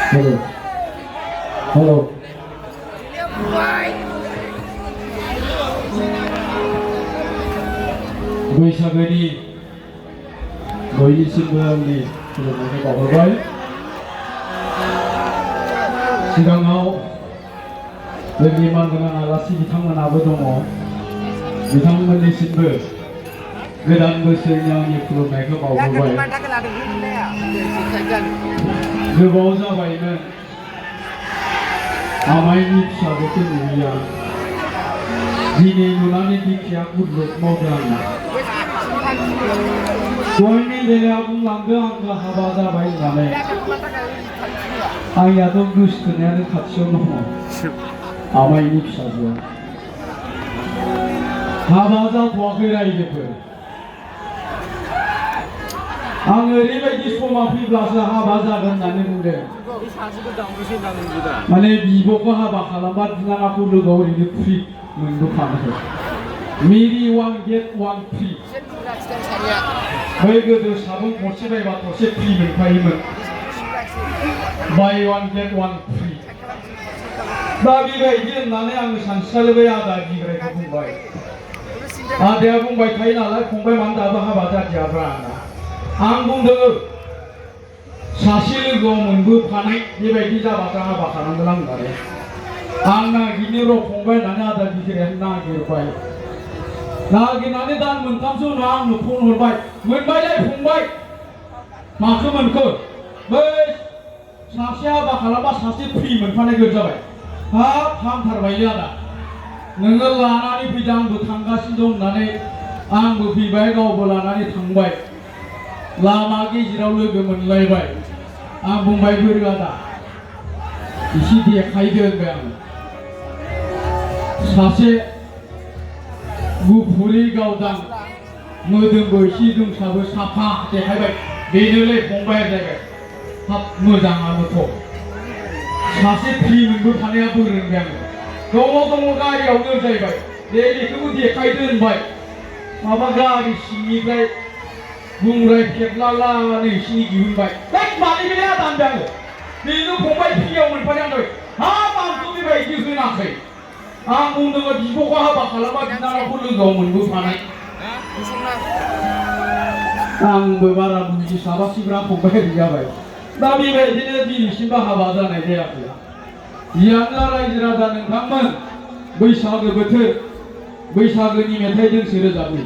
Hello. Hello. बैसागोनि बयनिसिमबो आंनि खुलुमनायखौ बावहरबाय। सिगाङाव जोंनि मानगोनां आलासि बिथांमोनाबो दङ। बिथांमोननिसिमबो गोदान बोसोरनि आंनि खुलुमनायखौ बावहरबाय। गोबाव जाबायमोन आमाइनि फिसाजोखौ नुयैया। दिनै नुनानै बिखाया गुरलुब मावदों आंना। दहायनि बेलायाव बुंलांदों आंखौ हाबा जाबाय होननानै। आंनियाथ' गोसथोनायानो खाथियाव दङ आमाइनि फिसाजोआ। हाबा जाथ'वाखै रायजोफोर। आं ओरैबायदि समा फैब्लासो हाबा जागोन होननानै बुंदों। माने बिब'खौ हाबा खालामबा बिनानावखौ लोगोआव ओरैनो फ्रि मोनबोखानांगौ। मेरि वान गेट वान फ्रि। बै गोदो साबुन गरसे बायबा थरसे फ्रि मोनखायोमोन। बाय वान गेट वान फ्रि। दा बेबायदि होननानै आङो सानस्रिलायबाय आदा बिग्रायखौ बुंबाय। आदाया बुंबाय थायो नालाय फंबाय मानो दाबो हाबा जादियाब्रा आंना। आं बुंदों सासे लोगोआव मोनबोफानाय बेबायदि जाबासो हाबा खालामगोन आं होननानै। आं नागिरनो र' फंबाय होननानै आदा बिग्राया नागिरबाय। नागिरनानै दान मोनथामसो उनाव आंनो फन हरबाय। मोनबायलै फंबाय। माखौ मोनखो? बै सासे हाबा खालामबा सासे फ्रि मोनफानाय गोद जाबाय। हाब हामथारबायलै आदा। नोङो लानानै फैदो आंबो थांगासिनो दं होननानै आंबो फैबाय गावबो लानानै थांबाय। लामा गेजेराव लोगो मोनलायबाय। आं बुंबाय बोरो आदा एसे देखायदो होनबाय आं। सासे गुफुरै गावदां मोदोमबो एसे दोंसाबो साफा देखायबाय। बेनोलै फंबाय जाबाय। हाब मोजाङानोथ'। सासे फ्रि मोनबोफानाया बोरो होनबाय आङो। दङ गारियावनो जाहैबाय। बेखौबो देखायदो होनबाय। माबा गारि सिंनिफ्राय बुंराय फेदलालानो एसे दिहुनबाय। मानि बेलाय आदा होनबाय आङो। बेनो फंबाय फ्रियाव मोनफानाय आं हाब आंथ' बेबायदि होनाखै। आं बुंदों बिब'खौ हाबा खालामबा बिनानावखौ लोगोआव मोनबोफानाय। आंबो बारा बुजिस्लाबासैब्रा फंबाय ओरै जाबाय। दा बेबायदिनो दिनैसिमबो हाबा जानाय जायाखै। जियानो रायजो राजा नोंथांमोन बैसागो बोथोर बैसागोनि मेथाइ दोंसे रोजाबनि।